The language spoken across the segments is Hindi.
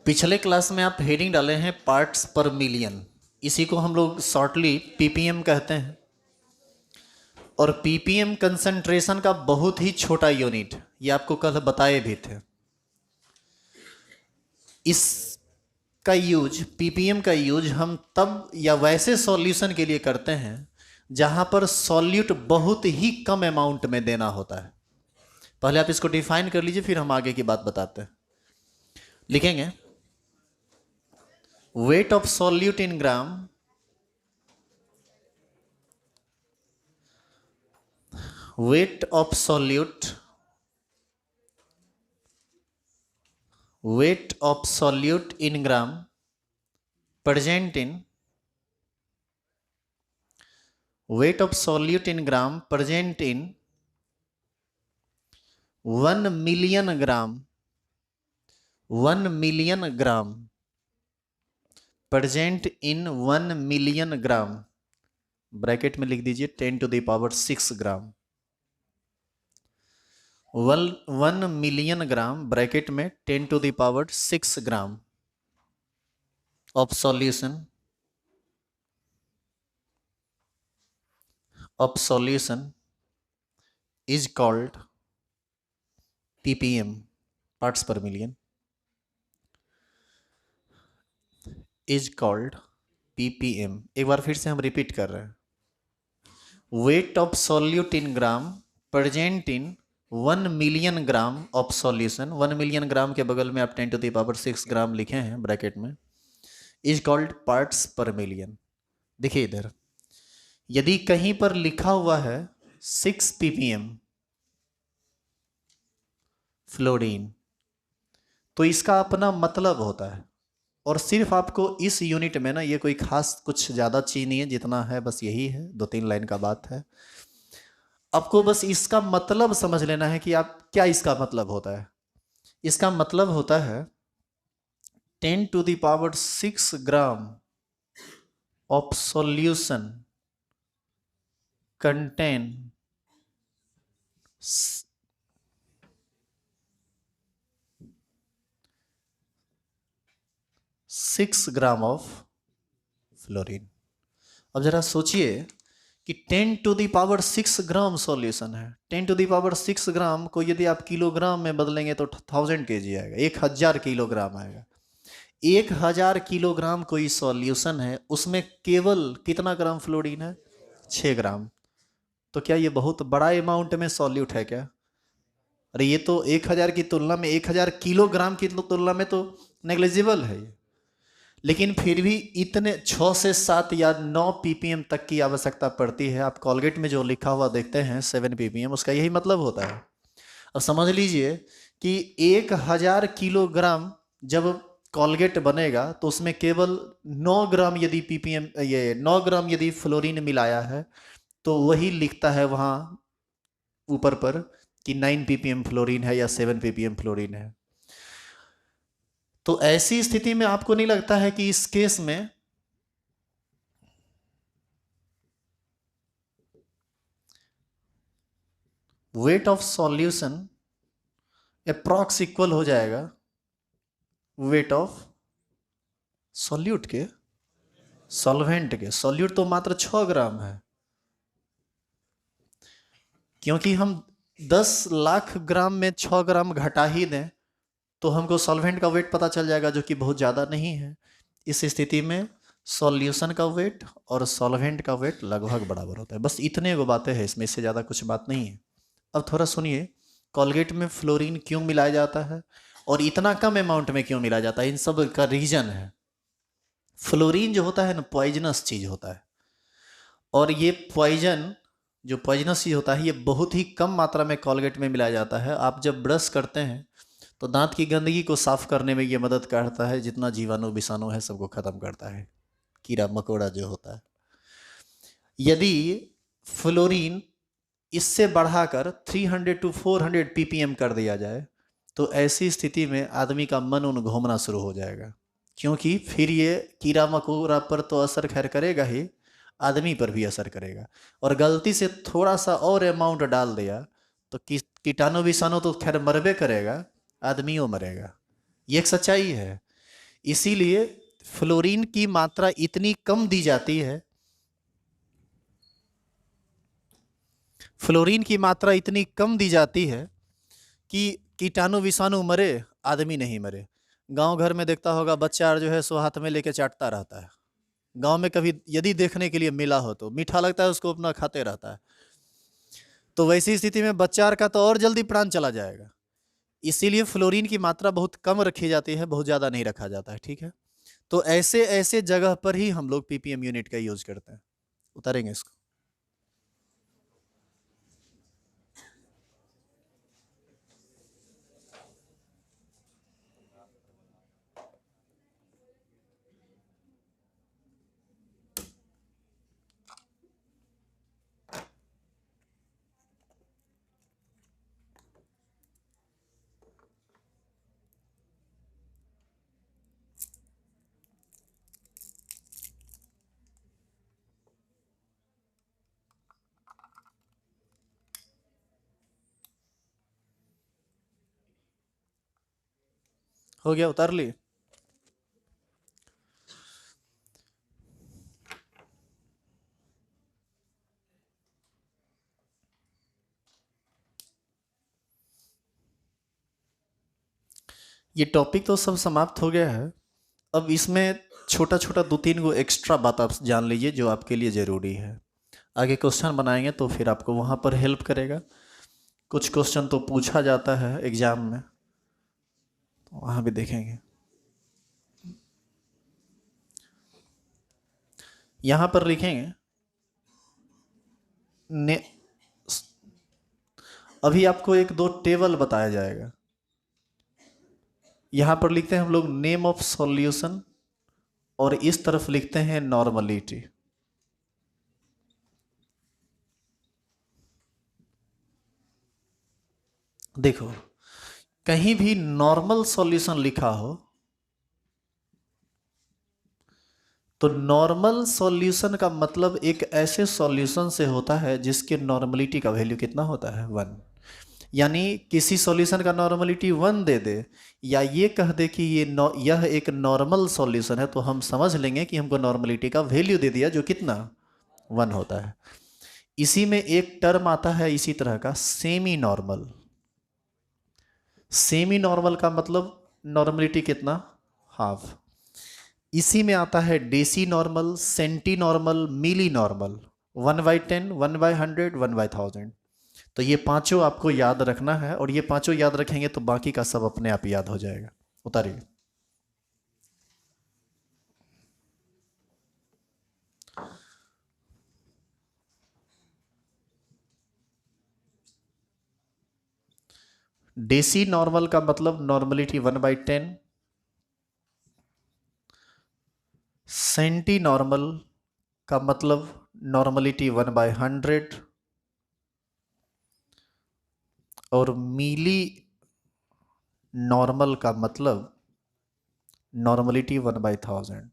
पिछले क्लास में आप हेडिंग डाले हैं पार्ट्स पर मिलियन, इसी को हम लोग शॉर्टली पीपीएम कहते हैं। और पीपीएम कंसंट्रेशन का बहुत ही छोटा यूनिट, ये आपको कल बताए भी थे। इसका यूज, पीपीएम का यूज हम तब या वैसे सॉल्यूशन के लिए करते हैं जहां पर सॉल्यूट बहुत ही कम अमाउंट में देना होता है। पहले आप इसको डिफाइन कर लीजिए, फिर हम आगे की बात बताते हैं। लिखेंगे weight of solute in gram, weight of solute, weight of solute in gram present in, weight of solute in gram present in 1 million gram, 1 million gram present in 1 million gram, bracket में लिख दीजिए 10 to the power 6 gram. 1 million gram bracket में 10 to the power 6 gram of solution is called ppm, parts per million, is called ppm। एक बार फिर से हम रिपीट कर रहे हैं, weight of solute in gram present in 1 million gram of solution. 1 million gram के बगल में आप 10 to the power 6 ग्राम लिखे हैं ब्रैकेट में, इज कॉल्ड पार्ट्स पर मिलियन। देखिए इधर, यदि कहीं पर लिखा हुआ है 6 ppm फ्लोरीन, तो इसका अपना मतलब होता है। और सिर्फ आपको इस यूनिट में ना, ये कोई खास कुछ ज़्यादा चीज़ नहीं है, जितना है बस यही है, 2-3 लाइन का बात है। आपको बस इसका मतलब समझ लेना है कि आप क्या इसका मतलब होता है। इसका मतलब होता है 10 to the power 6 gram of solution contain 6 gram of fluorine. अब जरा सोचिए कि 10 to the power 6 gram solution है। 10 to the power 6 ग्राम को यदि आप किलोग्राम में बदलेंगे तो 1000 kg आएगा, 1000 किलोग्राम आएगा। 1000 किलोग्राम कोई सॉल्यूशन है, उसमें केवल कितना ग्राम फ्लोरीन है? 6 ग्राम। तो क्या ये बहुत बड़ा अमाउंट में सॉल्यूट है क्या? अरे ये तो 1000 की तुलना में, 1000 किलोग्राम की तुलना में तो नेग्लिजिबल है ये। लेकिन फिर भी इतने 6 से 7 या 9 ppm तक की आवश्यकता पड़ती है। आप कॉलगेट में जो लिखा हुआ देखते हैं 7 ppm, उसका यही मतलब होता है। अब समझ लीजिए कि 1000 किलोग्राम जब कॉलगेट बनेगा तो उसमें केवल 9 ग्राम यदि ppm, ये 9 ग्राम यदि फ्लोरीन मिलाया है, तो वही लिखता है वहाँ ऊपर पर कि 9 ppm फ्लोरीन है या 7 ppm फ्लोरीन है। तो ऐसी स्थिति में आपको नहीं लगता है कि इस केस में weight of solution approx equal हो जाएगा वेट ऑफ सॉल्यूट के, सॉल्वेंट के। सॉल्यूट तो मात्र 6 ग्राम है, क्योंकि हम 10 लाख ग्राम में 6 ग्राम घटा ही दें तो हमको सॉल्वेंट का वेट पता चल जाएगा, जो कि बहुत ज़्यादा नहीं है। इस स्थिति में सॉल्यूशन का वेट और सॉल्वेंट का वेट लगभग बराबर होता है। बस इतने वो बातें हैं इसमें, इससे ज़्यादा कुछ बात नहीं है। अब थोड़ा सुनिए, कॉलगेट में फ्लोरीन क्यों मिलाया जाता है और इतना कम अमाउंट में क्यों मिलाया जाता है, इन सब का रीजन है। फ्लोरीन जो होता है ना, पॉइजनस चीज़ होता है। और ये पॉइजन, जो पॉइजनस चीज़ होता है, ये बहुत ही कम मात्रा में कॉलगेट में मिलाया जाता है। आप जब ब्रश करते हैं तो दांत की गंदगी को साफ करने में ये मदद करता है, जितना जीवाणु विषाणु है सबको खत्म करता है, कीड़ा मकोड़ा जो होता है। यदि फ्लोरीन इससे बढ़ाकर 300 to 400 ppm कर दिया जाए तो ऐसी स्थिति में आदमी का मन उन घूमना शुरू हो जाएगा, क्योंकि फिर ये कीड़ा मकोड़ा पर तो असर खैर करेगा ही, आदमी पर भी असर करेगा। और गलती से थोड़ा सा और अमाउंट डाल दिया तो कीटाणु विषाणु तो खैर मरबे करेगा, आदमियों मरेगा। ये एक सच्चाई है। इसीलिए फ्लोरीन की मात्रा इतनी कम दी जाती है, फ्लोरीन की मात्रा इतनी कम दी जाती है कि कीटाणु विषाणु मरे, आदमी नहीं मरे। गांव घर में देखता होगा बच्चा जो है सो हाथ में लेके चाटता रहता है। गांव में कभी यदि देखने के लिए मिला हो तो मीठा लगता है उसको, अपना खाते रहता है। तो वैसी स्थिति में बच्चा का तो और जल्दी प्राण चला जाएगा। इसीलिए फ्लोरीन की मात्रा बहुत कम रखी जाती है, बहुत ज़्यादा नहीं रखा जाता है। ठीक है, तो ऐसे ऐसे जगह पर ही हम लोग पीपीएम यूनिट का यूज करते हैं। उतारेंगे इसको। हो गया, उतार ली। ये टॉपिक तो सब समाप्त हो गया है। अब इसमें छोटा छोटा 2-3 गो एक्स्ट्रा बात आप जान लीजिए जो आपके लिए ज़रूरी है। आगे क्वेश्चन बनाएंगे तो फिर आपको वहाँ पर हेल्प करेगा। कुछ क्वेश्चन तो पूछा जाता है एग्जाम में, तो वहाँ भी देखेंगे। यहाँ पर लिखेंगे ने, अभी आपको एक दो टेबल बताया जाएगा। यहाँ पर लिखते हैं हम लोग नेम ऑफ सॉल्यूशन, और इस तरफ लिखते हैं नॉर्मलिटी। देखो, कहीं भी नॉर्मल सॉल्यूशन लिखा हो तो नॉर्मल सॉल्यूशन का मतलब एक ऐसे सॉल्यूशन से होता है जिसके नॉर्मलिटी का वैल्यू कितना होता है, 1। यानी किसी सॉल्यूशन का नॉर्मलिटी 1 दे दे, या ये कह दे कि यह एक नॉर्मल सॉल्यूशन है, तो हम समझ लेंगे कि हमको नॉर्मलिटी का वैल्यू दे दिया जो कितना, 1 होता है। इसी में एक टर्म आता है इसी तरह का, सेमी नॉर्मल। सेमी नॉर्मल का मतलब नॉर्मलिटी कितना, हाफ। इसी में आता है डेसी नॉर्मल, सेंटी नॉर्मल, मिली नॉर्मल, 1/10, 1/100, 1/1000। तो ये पांचों आपको याद रखना है, और ये पांचों याद रखेंगे तो बाकी का सब अपने आप याद हो जाएगा। उतारिए। डेसी नॉर्मल का मतलब नॉर्मलिटी 1/10, सेंटी नॉर्मल का मतलब नॉर्मलिटी 1/100, और मिली नॉर्मल का मतलब नॉर्मलिटी 1/1000।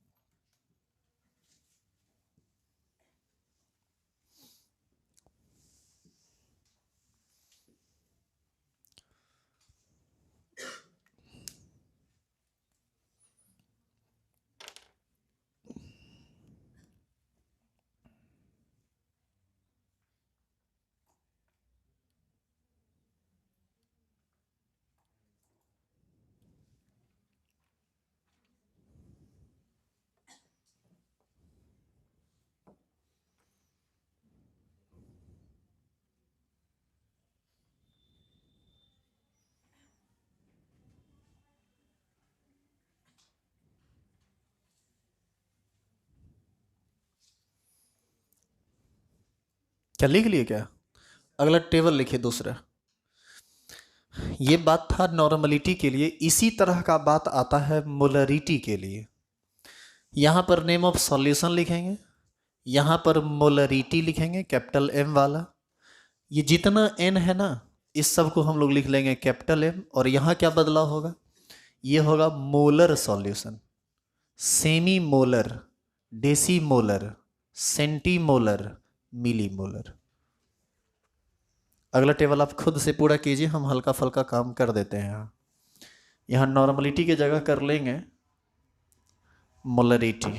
क्या लिख लिए क्या? अगला टेबल लिखिए दूसरा। ये बात था नॉर्मलिटी के लिए। इसी तरह का बात आता है मोलरिटी के लिए। यहाँ पर नेम ऑफ सॉल्यूशन लिखेंगे, यहाँ पर मोलरिटी लिखेंगे कैपिटल एम वाला। ये जितना एन है ना, इस सब को हम लोग लिख लेंगे कैपिटल एम। और यहाँ क्या बदलाव होगा, ये होगा molar solution, semi molar, deci molar, centi molar, milli molar. अगला टेबल आप खुद से पूरा कीजिए, हम हल्का फुल्का काम कर देते हैं। यहाँ नॉर्मलिटी की जगह कर लेंगे मोलरिटी।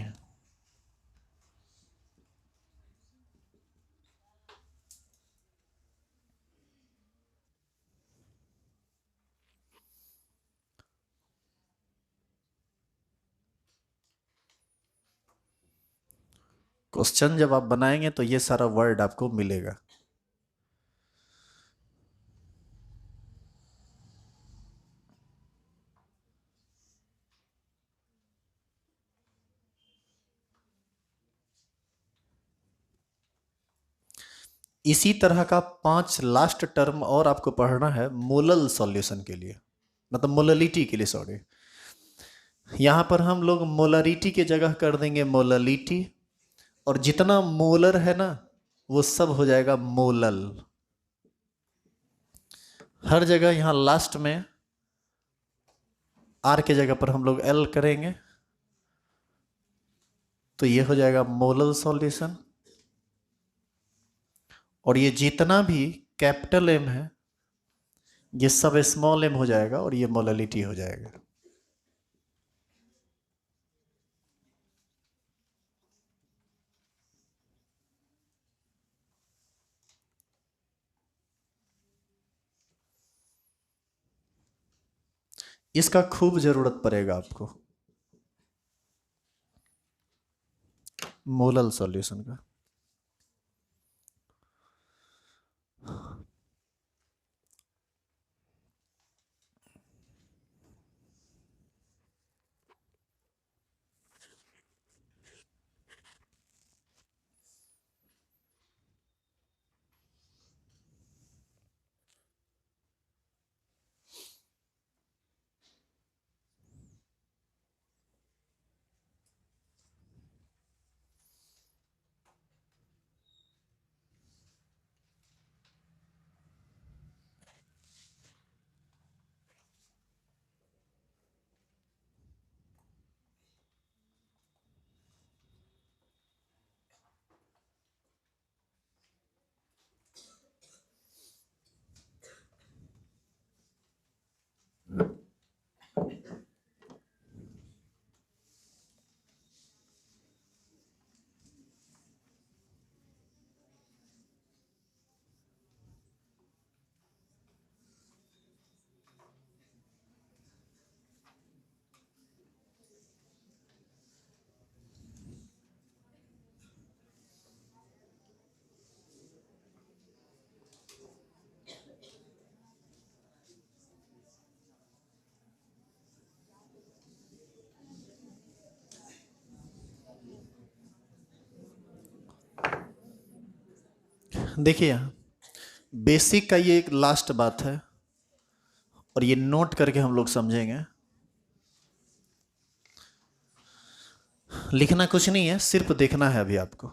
क्वेश्चन जब आप बनाएंगे तो ये सारा वर्ड आपको मिलेगा। इसी तरह का 5 लास्ट टर्म और आपको पढ़ना है मोलल सॉल्यूशन के लिए, मतलब मोललिटी के लिए, सॉरी। यहां पर हम लोग मोलरिटी की जगह कर देंगे मोललिटी, और जितना मोलर है ना वो सब हो जाएगा मोलल। हर जगह यहां लास्ट में आर के जगह पर हम लोग एल करेंगे, तो ये हो जाएगा मोलल सॉल्यूशन। और ये जितना भी कैपिटल एम है ये सब स्मॉल एम हो जाएगा और ये मोललिटी हो जाएगा। इसका खूब जरूरत पड़ेगा आपको, मोलल सॉल्यूशन का। देखिए यहाँ बेसिक का ये एक लास्ट बात है, और ये नोट करके हम लोग समझेंगे। लिखना कुछ नहीं है, सिर्फ देखना है अभी आपको।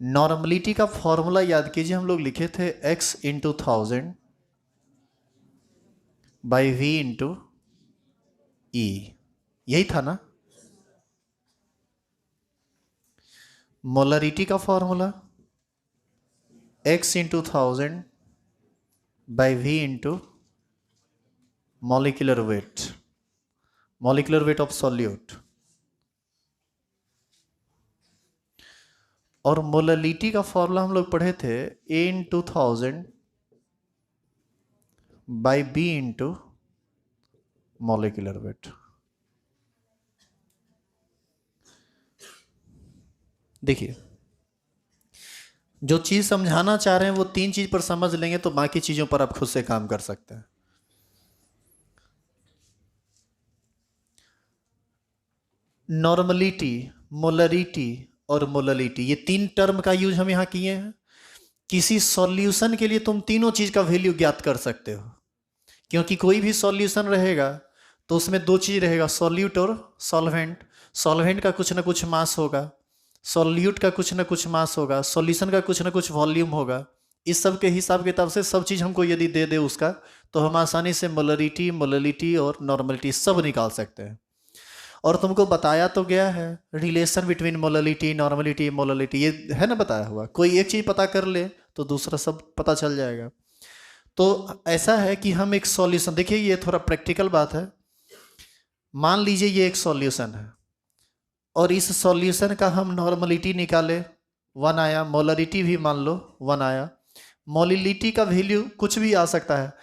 नॉर्मलिटी का फॉर्मूला याद कीजिए, हम लोग लिखे थे x into 1000 by v into E, यही था ना। मोलरिटी का formula x into 1000 by v into molecular weight of solute. और मोललिटी का फॉर्मूला हम लोग पढ़े थे a into 1000 by b into molecular weight. देखिए जो चीज समझाना चाह रहे हैं वो 3 चीज पर समझ लेंगे तो बाकी चीजों पर आप खुद से काम कर सकते हैं। नॉर्मलिटी, मोलरिटी और मोललिटी, ये 3 टर्म का यूज हम यहां किए हैं। किसी सॉल्यूशन के लिए तुम तीनों चीज का वैल्यू ज्ञात कर सकते हो, क्योंकि कोई भी सॉल्यूशन रहेगा तो उसमें 2 चीज रहेगा, सॉल्यूट और सॉल्वेंट। सॉल्वेंट का कुछ ना कुछ मास होगा, सॉल्यूट का कुछ ना कुछ मास होगा, सॉल्यूशन का कुछ ना कुछ वॉल्यूम होगा। इस सब के हिसाब किताब से सब चीज हमको यदि दे दे उसका, तो हम आसानी से मोलरिटी, मोललिटी और नॉर्मलिटी सब निकाल सकते हैं। और तुमको बताया तो गया है relation between molality, normality, molality, ये है ना बताया हुआ। कोई एक चीज पता कर ले तो दूसरा सब पता चल जाएगा। तो ऐसा है कि हम एक सॉल्यूशन, देखिए ये थोड़ा प्रैक्टिकल बात है। मान लीजिए ये एक सॉल्यूशन है, और इस सॉल्यूशन का हम नॉर्मलिटी निकाले, 1 आया, मोलरिटी भी मान लो 1 आया। मोलिलिटी का वैल्यू कुछ भी आ सकता है।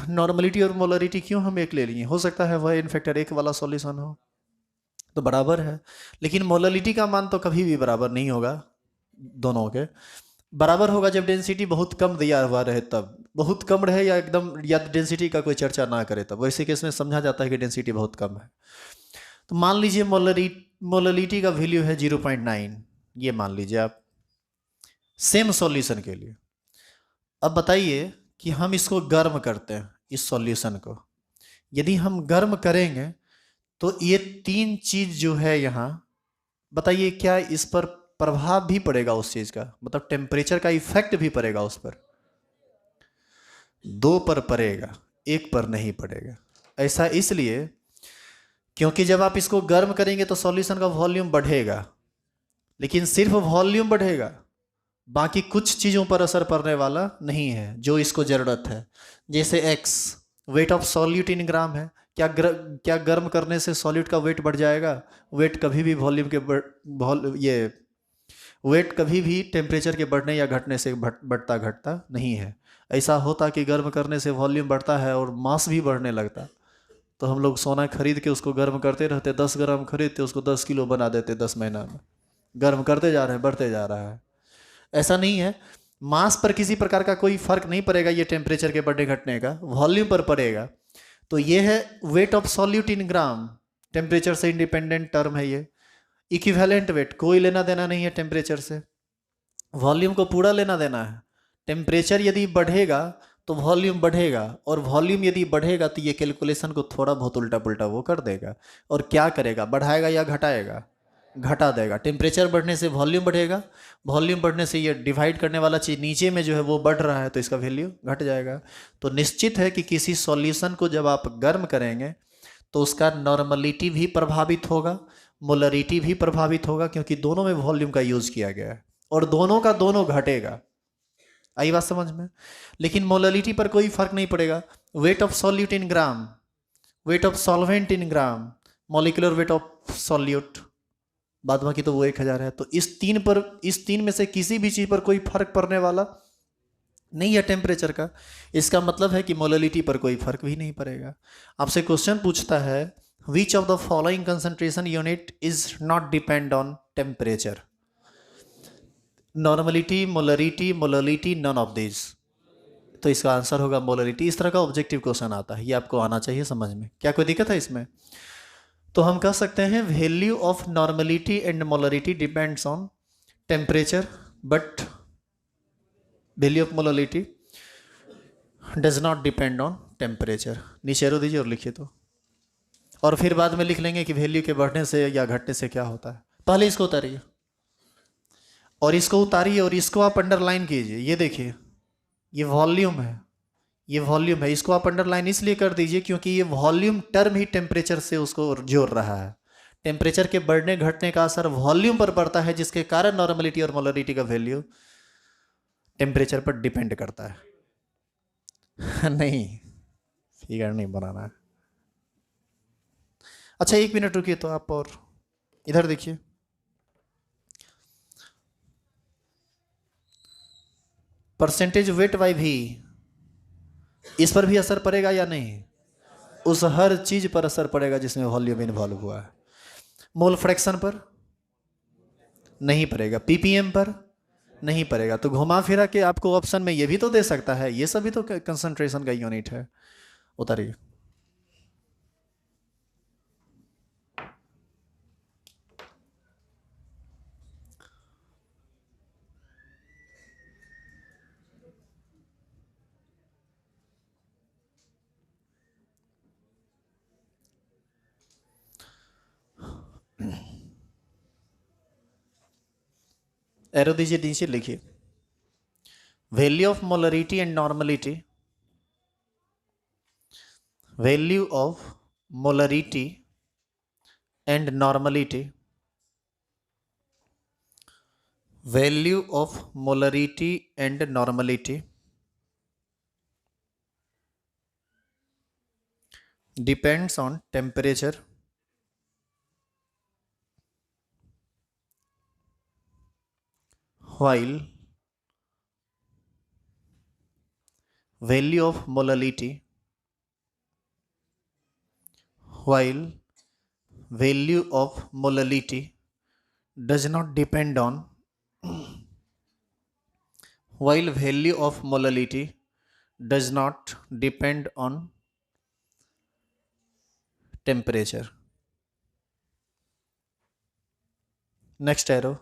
नॉर्मलिटी और मोलरिटी क्यों हम एक ले लिए, हो सकता है वह इनफैक्टर एक वाला सॉल्यूशन हो, तो बराबर है। लेकिन मोलरिटी का मान तो कभी भी बराबर नहीं होगा, दोनों के बराबर होगा जब डेंसिटी बहुत कम दिया हुआ रहे, तब बहुत कम रहे या एकदम या डेंसिटी का कोई चर्चा ना करे तब, वैसे केस में समझा जाता है कि डेंसिटी बहुत कम है। तो मान लीजिए मोलरिटी का वैल्यू है 0.9, ये मान लीजिए आप सेम सॉल्यूशन के लिए। अब बताइए कि हम इसको गर्म करते हैं, इस सॉल्यूशन को यदि हम गर्म करेंगे तो ये तीन चीज जो है यहाँ, बताइए क्या इस पर प्रभाव भी पड़ेगा उस चीज का, मतलब टेम्परेचर का इफेक्ट भी पड़ेगा उस पर? दो पर पड़ेगा, एक पर नहीं पड़ेगा। ऐसा इसलिए क्योंकि जब आप इसको गर्म करेंगे तो सॉल्यूशन का वॉल्यूम बढ़ेगा, लेकिन सिर्फ वॉल्यूम बढ़ेगा, बाकी कुछ चीज़ों पर असर पड़ने वाला नहीं है जो इसको ज़रूरत है। जैसे x weight of solute in gram है, क्या गर्म करने से सॉल्यूट का वेट बढ़ जाएगा? वेट कभी भी वॉल्यूम के ये वेट कभी भी टेम्परेचर के बढ़ने या घटने से बढ़ता घटता नहीं है। ऐसा होता कि गर्म करने से वॉल्यूम बढ़ता है और मास भी बढ़ने लगता, तो हम लोग सोना खरीद के उसको गर्म करते रहते, 10 ग्राम खरीदते उसको 10 किलो बना देते 10 महीना में। गर्म करते जा रहे हैं, बढ़ते जा रहा है। ऐसा नहीं है, मास पर किसी प्रकार का कोई फर्क नहीं पड़ेगा, ये टेम्परेचर के बढ़ने घटने का वॉल्यूम पर पड़ेगा। तो ये है wait of solute in gram, temperature से इंडिपेंडेंट टर्म है ये। इक्विवेलेंट वेट कोई लेना देना नहीं है टेम्परेचर से, वॉल्यूम को पूरा लेना देना है। टेम्परेचर यदि बढ़ेगा तो वॉल्यूम बढ़ेगा, और वॉल्यूम यदि बढ़ेगा तो ये कैलकुलेशन को थोड़ा बहुत उल्टा पुल्टा वो कर देगा। और क्या करेगा, बढ़ाएगा या घटाएगा? घटा देगा। टेम्परेचर बढ़ने से वॉल्यूम बढ़ेगा, वॉल्यूम बढ़ने से ये डिवाइड करने वाला चीज़ नीचे में जो है वो बढ़ रहा है, तो इसका वैल्यू घट जाएगा। तो निश्चित है कि किसी सॉल्यूशन को जब आप गर्म करेंगे तो उसका नॉर्मलिटी भी प्रभावित होगा, मोलरिटी भी प्रभावित होगा, क्योंकि दोनों में वॉल्यूम का यूज किया गया है, और दोनों का दोनों घटेगा। आई बात समझ में? लेकिन मोलरिटी पर कोई फर्क नहीं पड़ेगा। Wait of solute in gram, weight of solvent in gram, molecular weight of solute, बाद बाकी तो वो 1000 है। तो इस तीन में से किसी भी चीज पर कोई फर्क पड़ने वाला नहीं है टेम्परेचर का। इसका मतलब है कि मोलरिटी पर कोई फर्क भी नहीं पड़ेगा। आपसे क्वेश्चन पूछता है which of the following concentration unit is not depend on temperature? Normality, molarity, molarity, none of this. तो इसका आंसर होगा मोलरिटी। इस तरह का ऑब्जेक्टिव क्वेश्चन आता है, ये आपको आना चाहिए समझ में। क्या कोई दिक्कत है इसमें? तो हम कह सकते हैं value of normality and molarity depends on temperature, but value of molarity does not depend on temperature. नीचे एरो दीजिए और लिखिए तो, और फिर बाद में लिख लेंगे कि वैल्यू के बढ़ने से या घटने से क्या होता है। पहले इसको उतारिए और इसको उतारिए और इसको आप अंडरलाइन कीजिए। ये देखिए, ये वॉल्यूम है, ये वॉल्यूम है। इसको आप अंडरलाइन इसलिए कर दीजिए क्योंकि ये वॉल्यूम टर्म ही टेम्परेचर से उसको जोड़ रहा है। टेम्परेचर के बढ़ने घटने का असर वॉल्यूम पर पड़ता है, जिसके कारण नॉर्मलिटी और मोलरिटी का वैल्यू टेम्परेचर पर डिपेंड करता है। नहीं, फिगर नहीं बनाना है। अच्छा 1 मिनट रुकिए तो आप, और इधर देखिए। परसेंटेज वेट बाई भी, इस पर भी असर पड़ेगा या नहीं? उस हर चीज पर असर पड़ेगा जिसमें वॉल्यूम इन्वॉल्व हुआ है। मोल फ्रैक्शन पर नहीं पड़ेगा, पीपीएम पर नहीं पड़ेगा। तो घुमा फिरा के आपको ऑप्शन में ये भी तो दे सकता है, ये सभी तो कंसंट्रेशन का यूनिट है। उतारिए। एरो दीजिए, नीचे लिखिए value of molarity and normality, value of molarity and normality, value of molarity and normality depends on temperature while value of molality while value of molality does not depend on while value of molality does not depend on temperature. Next arrow.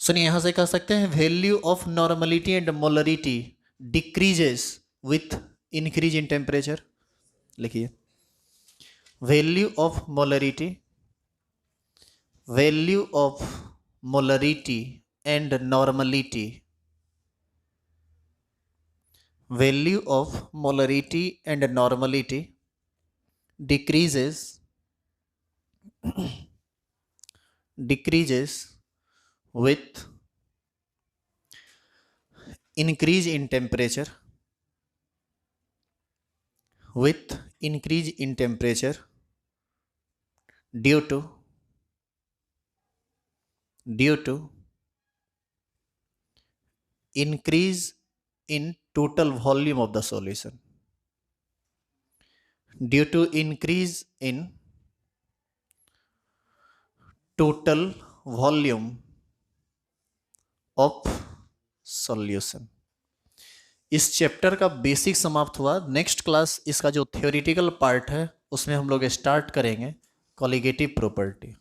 सुनिए, यहां से कह सकते हैं value of normality and molarity decreases with increase in temperature. लिखिए, value of molarity and normality value of molarity and normality decreases with increase in temperature due to increase in total volume of the solution. Due to increase in total volume of solution. इस चैप्टर का बेसिक समाप्त हुआ. नेक्स्ट क्लास इसका जो थ्योरेटिकल पार्ट है उसमें हम लोग स्टार्ट करेंगे कॉलिगेटिव प्रॉपर्टी.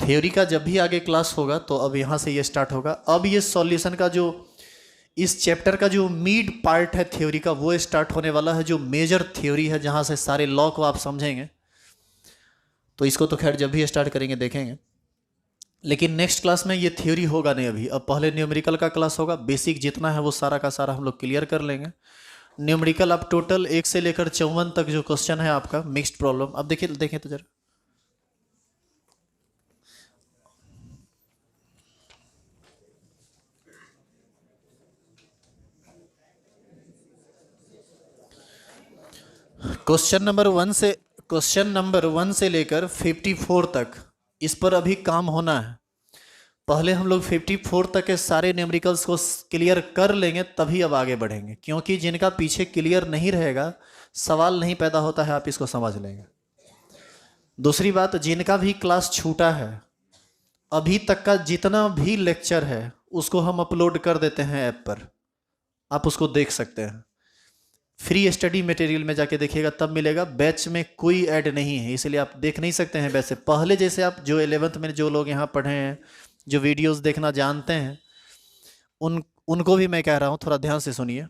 थ्योरी का जब भी आगे क्लास होगा तो अब यहाँ से ये स्टार्ट होगा. अब ये सॉल्यूशन का जो इस चैप्टर का जो मिड पार्ट है थ्योरी का वो स्टार्ट होने वाला है, जो मेजर थ्योरी है जहाँ से सारे लॉ को आप समझेंगे. तो इसको तो खैर जब भी स्टार्ट करेंगे देखेंगे, लेकिन नेक्स्ट क्लास में ये थ्योरी होगा नहीं अभी. अब पहले न्यूमेरिकल का क्लास होगा. बेसिक जितना है वो सारा का सारा हम लोग क्लियर कर लेंगे. न्यूमेरिकल अब टोटल 1 से लेकर 54 तक जो क्वेश्चन है आपका मिक्स्ड प्रॉब्लम. अब देखिए देखें तो जरा, क्वेश्चन नंबर 1 से लेकर 54 तक इस पर अभी काम होना है. पहले हम लोग 54 तक के सारे न्यूमेरिकल्स को क्लियर कर लेंगे तभी अब आगे बढ़ेंगे, क्योंकि जिनका पीछे क्लियर नहीं रहेगा सवाल नहीं पैदा होता है. आप इसको समझ लेंगे. दूसरी बात, जिनका भी क्लास छूटा है अभी तक का जितना भी लेक्चर है उसको हम अपलोड कर देते हैं ऐप पर, आप उसको देख सकते हैं. फ्री स्टडी मटेरियल में जाके देखिएगा तब मिलेगा. बैच में कोई ऐड नहीं है इसलिए आप देख नहीं सकते हैं. वैसे पहले जैसे आप जो 11th में जो लोग यहाँ पढ़े हैं, जो वीडियोस देखना जानते हैं, उनको भी मैं कह रहा हूँ थोड़ा ध्यान से सुनिए.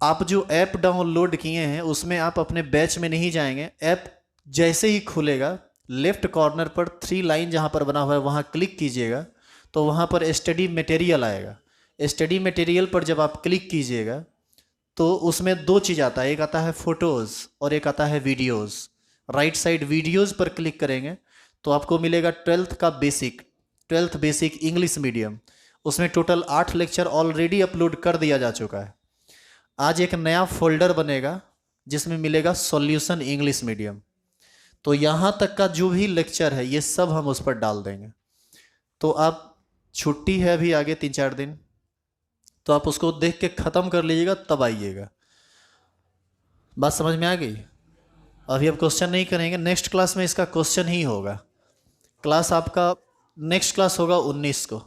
आप जो ऐप डाउनलोड किए हैं उसमें आप अपने बैच में नहीं जाएंगे. ऐप जैसे ही खुलेगा लेफ्ट कॉर्नर पर 3 लाइन जहाँ पर बना हुआ है वहाँ क्लिक कीजिएगा तो वहाँ पर स्टडी मटेरियल आएगा. स्टडी मटेरियल पर जब आप क्लिक कीजिएगा तो उसमें 2 चीज़ आता है, एक आता है फोटोज़ और एक आता है वीडियोज़. राइट साइड वीडियोज़ पर क्लिक करेंगे तो आपको मिलेगा 12th बेसिक इंग्लिश मीडियम. उसमें टोटल 8 लेक्चर ऑलरेडी अपलोड कर दिया जा चुका है. आज एक नया फोल्डर बनेगा जिसमें मिलेगा सॉल्यूशन इंग्लिश मीडियम. तो यहाँ तक का जो भी लेक्चर है ये सब हम उस पर डाल देंगे. तो आप छुट्टी है अभी आगे 3-4 दिन, तो आप उसको देख के ख़त्म कर लीजिएगा तब आइएगा. बात समझ में आ गई? अभी अब क्वेश्चन नहीं करेंगे, नेक्स्ट क्लास में इसका क्वेश्चन ही होगा. क्लास आपका नेक्स्ट क्लास होगा 19 को.